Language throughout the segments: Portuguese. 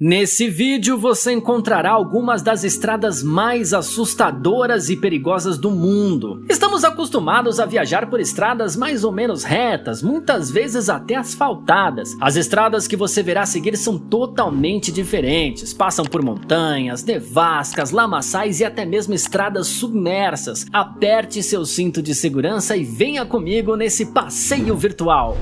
Nesse vídeo você encontrará algumas das estradas mais assustadoras e perigosas do mundo. Estamos acostumados a viajar por estradas mais ou menos retas, muitas vezes até asfaltadas. As estradas que você verá a seguir são totalmente diferentes, passam por montanhas, nevascas, lamaçais e até mesmo estradas submersas. Aperte seu cinto de segurança e venha comigo nesse passeio virtual.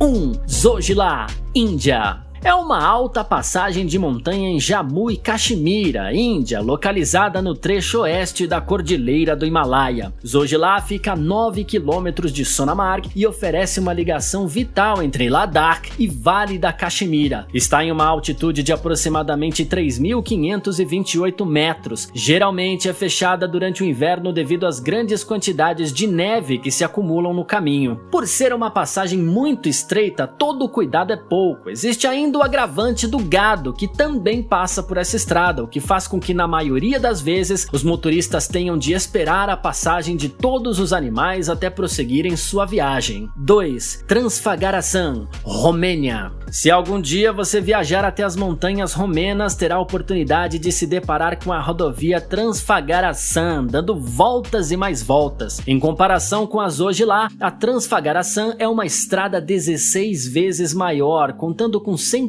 1. Zojila, Índia. É uma alta passagem de montanha em Jammu e Caxemira, Índia, localizada no trecho oeste da Cordilheira do Himalaia. Zojila fica a 9 km de Sonamarg e oferece uma ligação vital entre Ladakh e Vale da Caxemira. Está em uma altitude de aproximadamente 3.528 metros. Geralmente é fechada durante o inverno devido às grandes quantidades de neve que se acumulam no caminho. Por ser uma passagem muito estreita, todo o cuidado é pouco. Existe ainda o agravante do gado, que também passa por essa estrada, o que faz com que na maioria das vezes os motoristas tenham de esperar a passagem de todos os animais até prosseguirem sua viagem. 2. Transfagarasan, Romênia. Se algum dia você viajar até as montanhas romenas, terá a oportunidade de se deparar com a rodovia Transfagarasan, dando voltas e mais voltas. Em comparação com a Zojila, a Transfagarasan é uma estrada 16 vezes maior, contando com 150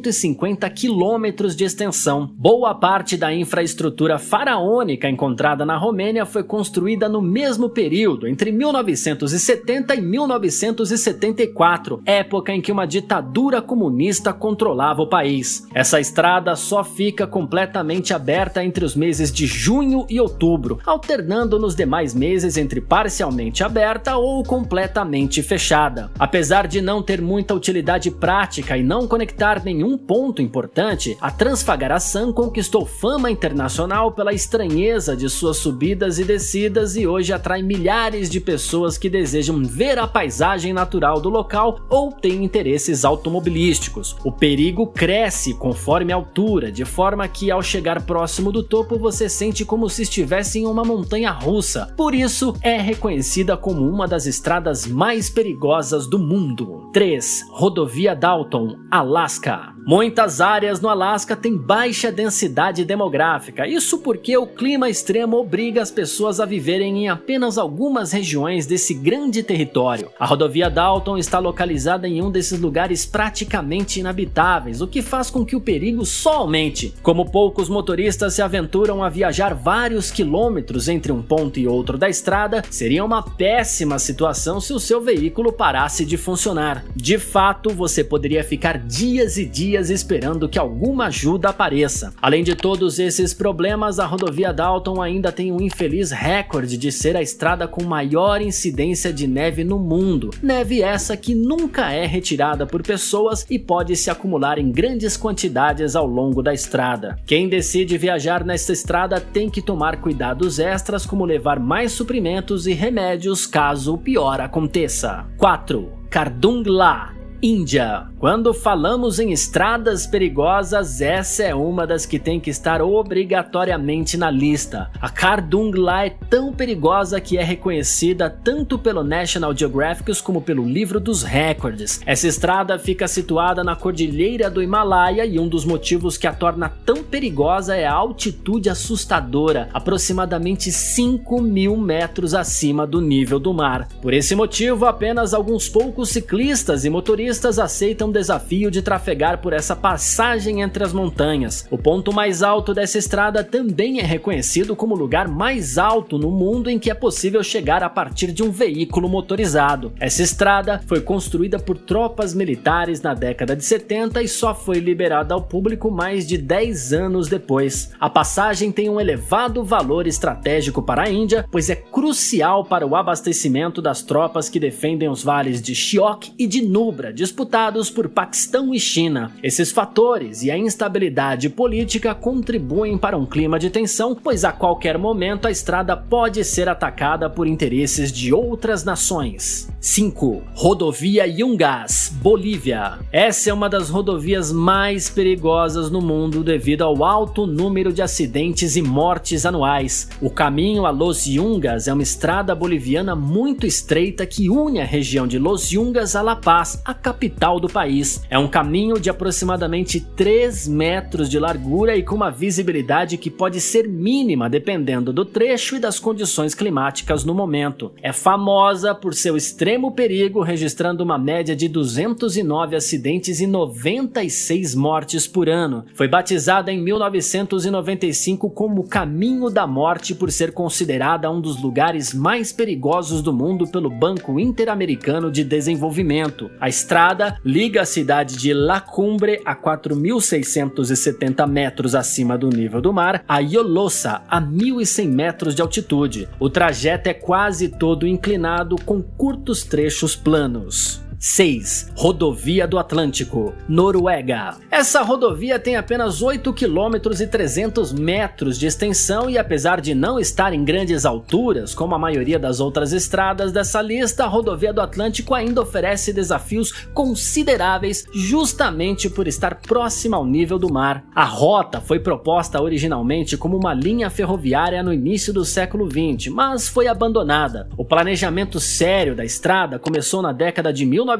quilômetros de extensão. Boa parte da infraestrutura faraônica encontrada na Romênia foi construída no mesmo período, entre 1970 e 1974, época em que uma ditadura comunista controlava o país. Essa estrada só fica completamente aberta entre os meses de junho e outubro, alternando nos demais meses entre parcialmente aberta ou completamente fechada. Apesar de não ter muita utilidade prática e não conectar nenhum ponto importante, a Transfagarasan conquistou fama internacional pela estranheza de suas subidas e descidas e hoje atrai milhares de pessoas que desejam ver a paisagem natural do local ou têm interesses automobilísticos. O perigo cresce conforme a altura, de forma que ao chegar próximo do topo você sente como se estivesse em uma montanha russa. Por isso é reconhecida como uma das estradas mais perigosas do mundo. 3. Rodovia Dalton, Alasca. Muitas áreas no Alasca têm baixa densidade demográfica, isso porque o clima extremo obriga as pessoas a viverem em apenas algumas regiões desse grande território. A rodovia Dalton está localizada em um desses lugares praticamente inabitáveis, o que faz com que o perigo só aumente. Como poucos motoristas se aventuram a viajar vários quilômetros entre um ponto e outro da estrada, seria uma péssima situação se o seu veículo parasse de funcionar. De fato, você poderia ficar dias e dias esperando que alguma ajuda apareça. Além de todos esses problemas, a rodovia Dalton ainda tem um infeliz recorde de ser a estrada com maior incidência de neve no mundo. Neve essa que nunca é retirada por pessoas e pode se acumular em grandes quantidades ao longo da estrada. Quem decide viajar nesta estrada tem que tomar cuidados extras, como levar mais suprimentos e remédios caso o pior aconteça. 4. Kardungla, Índia. Quando falamos em estradas perigosas, essa é uma das que tem que estar obrigatoriamente na lista. A Kardungla é tão perigosa que é reconhecida tanto pelo National Geographic como pelo Livro dos Recordes. Essa estrada fica situada na Cordilheira do Himalaia e um dos motivos que a torna tão perigosa é a altitude assustadora, aproximadamente 5.000 metros acima do nível do mar. Por esse motivo, apenas alguns poucos ciclistas e motoristas aceitam o desafio de trafegar por essa passagem entre as montanhas. O ponto mais alto dessa estrada também é reconhecido como o lugar mais alto no mundo em que é possível chegar a partir de um veículo motorizado. Essa estrada foi construída por tropas militares na década de 70 e só foi liberada ao público mais de 10 anos depois. A passagem tem um elevado valor estratégico para a Índia, pois é crucial para o abastecimento das tropas que defendem os vales de Shyok e de Nubra, disputados por Paquistão e China. Esses fatores e a instabilidade política contribuem para um clima de tensão, pois a qualquer momento a estrada pode ser atacada por interesses de outras nações. 5. Rodovia Yungas, Bolívia. Essa é uma das rodovias mais perigosas no mundo devido ao alto número de acidentes e mortes anuais. O caminho a Los Yungas é uma estrada boliviana muito estreita que une a região de Los Yungas a La Paz, a capital do país. É um caminho de aproximadamente 3 metros de largura e com uma visibilidade que pode ser mínima dependendo do trecho e das condições climáticas no momento. É famosa por seu extremo perigo, registrando uma média de 209 acidentes e 96 mortes por ano. Foi batizada em 1995 como Caminho da Morte por ser considerada um dos lugares mais perigosos do mundo pelo Banco Interamericano de Desenvolvimento. A estrada liga a cidade de La Cumbre, a 4.670 metros acima do nível do mar, a Yolosa, a 1.100 metros de altitude. O trajeto é quase todo inclinado, com curtos trechos planos. 6. Rodovia do Atlântico, Noruega. Essa rodovia tem apenas 8 km e 300 metros de extensão e, apesar de não estar em grandes alturas, como a maioria das outras estradas dessa lista, a rodovia do Atlântico ainda oferece desafios consideráveis justamente por estar próxima ao nível do mar. A rota foi proposta originalmente como uma linha ferroviária no início do século XX, mas foi abandonada. O planejamento sério da estrada começou na década de 1970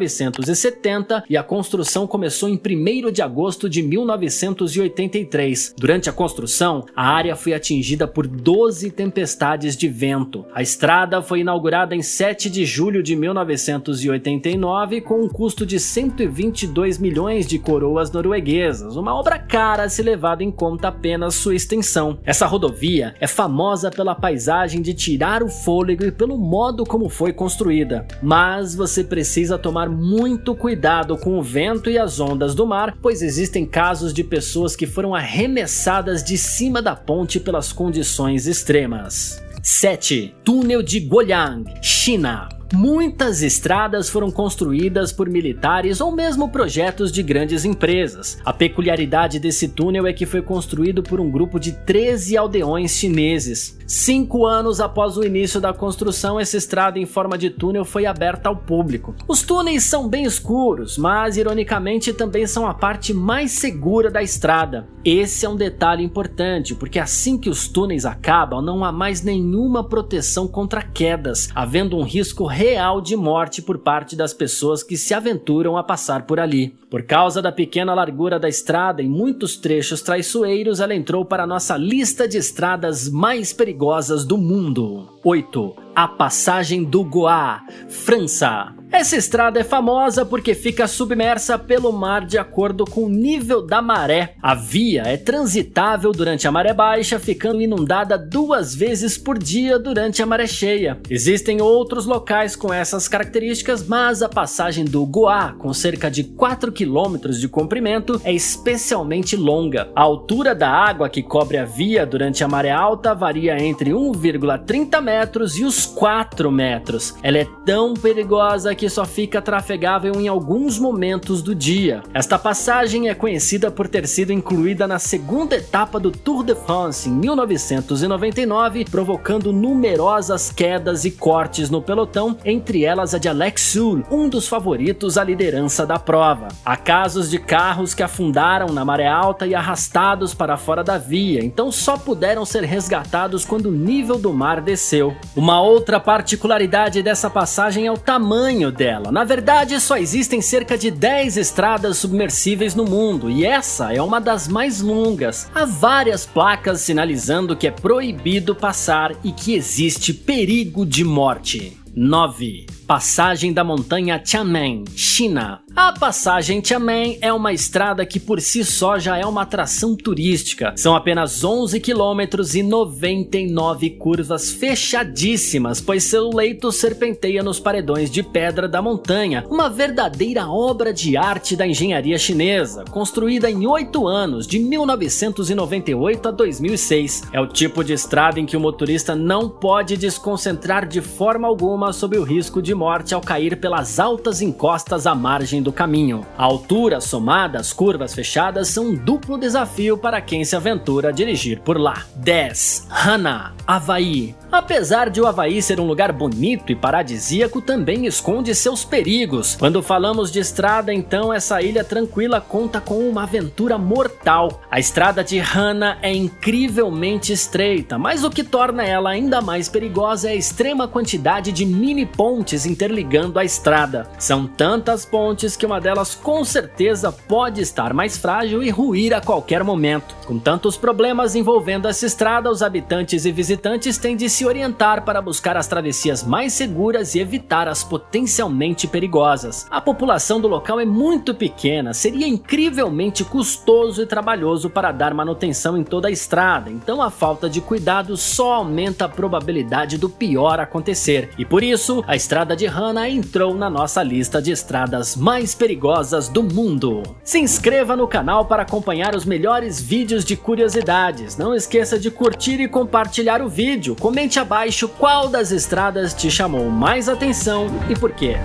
e a construção começou em 1º de agosto de 1983. Durante a construção, a área foi atingida por 12 tempestades de vento. A estrada foi inaugurada em 7 de julho de 1989 com um custo de 122 milhões de coroas norueguesas, uma obra cara se levado em conta apenas sua extensão. Essa rodovia é famosa pela paisagem de tirar o fôlego e pelo modo como foi construída, mas você precisa tomar muito cuidado com o vento e as ondas do mar, pois existem casos de pessoas que foram arremessadas de cima da ponte pelas condições extremas. 7. Túnel de Guoyang, China. Muitas estradas foram construídas por militares ou mesmo projetos de grandes empresas. A peculiaridade desse túnel é que foi construído por um grupo de 13 aldeões chineses. 5 anos após o início da construção, essa estrada em forma de túnel foi aberta ao público. Os túneis são bem escuros, mas ironicamente também são a parte mais segura da estrada. Esse é um detalhe importante, porque assim que os túneis acabam, não há mais nenhuma proteção contra quedas, havendo um risco real de morte por parte das pessoas que se aventuram a passar por ali. Por causa da pequena largura da estrada e muitos trechos traiçoeiros, ela entrou para a nossa lista de estradas mais perigosas do mundo. 8. A Passagem do Goa, França. Essa estrada é famosa porque fica submersa pelo mar de acordo com o nível da maré. A via é transitável durante a maré baixa, ficando inundada 2 vezes por dia durante a maré cheia. Existem outros locais com essas características, mas a Passagem do Goa, com cerca de 4 km de comprimento, é especialmente longa. A altura da água que cobre a via durante a maré alta varia entre 1,30 metros e os 4 metros. Ela é tão perigosa que só fica trafegável em alguns momentos do dia. Esta passagem é conhecida por ter sido incluída na segunda etapa do Tour de France em 1999, provocando numerosas quedas e cortes no pelotão, entre elas a de Alex Soul, um dos favoritos à liderança da prova. Há casos de carros que afundaram na maré alta e arrastados para fora da via, então só puderam ser resgatados quando o nível do mar desceu. Uma outra particularidade dessa passagem é o tamanho dela. Na verdade, só existem cerca de 10 estradas submersíveis no mundo, e essa é uma das mais longas. Há várias placas sinalizando que é proibido passar e que existe perigo de morte. 9. Passagem da montanha Tianmen, China. A passagem Tianmen é uma estrada que por si só já é uma atração turística. São apenas 11 quilômetros e 99 curvas fechadíssimas, pois seu leito serpenteia nos paredões de pedra da montanha, uma verdadeira obra de arte da engenharia chinesa, construída em 8 anos, de 1998 a 2006. É o tipo de estrada em que o motorista não pode desconcentrar de forma alguma sob o risco de morte ao cair pelas altas encostas à margem do caminho. A altura somada às curvas fechadas são um duplo desafio para quem se aventura a dirigir por lá. 10. Hana, Havaí. Apesar de o Havaí ser um lugar bonito e paradisíaco, também esconde seus perigos. Quando falamos de estrada, então, essa ilha tranquila conta com uma aventura mortal. A estrada de Hana é incrivelmente estreita, mas o que torna ela ainda mais perigosa é a extrema quantidade de mini pontes interligando a estrada. São tantas pontes diz que uma delas com certeza pode estar mais frágil e ruir a qualquer momento. Com tantos problemas envolvendo essa estrada, os habitantes e visitantes têm de se orientar para buscar as travessias mais seguras e evitar as potencialmente perigosas. A população do local é muito pequena, seria incrivelmente custoso e trabalhoso para dar manutenção em toda a estrada, então a falta de cuidado só aumenta a probabilidade do pior acontecer. E por isso, a estrada de Hana entrou na nossa lista de estradas mais perigosas do mundo. Se inscreva no canal para acompanhar os melhores vídeos de curiosidades. Não esqueça de curtir e compartilhar o vídeo. Comente abaixo qual das estradas te chamou mais atenção e por quê.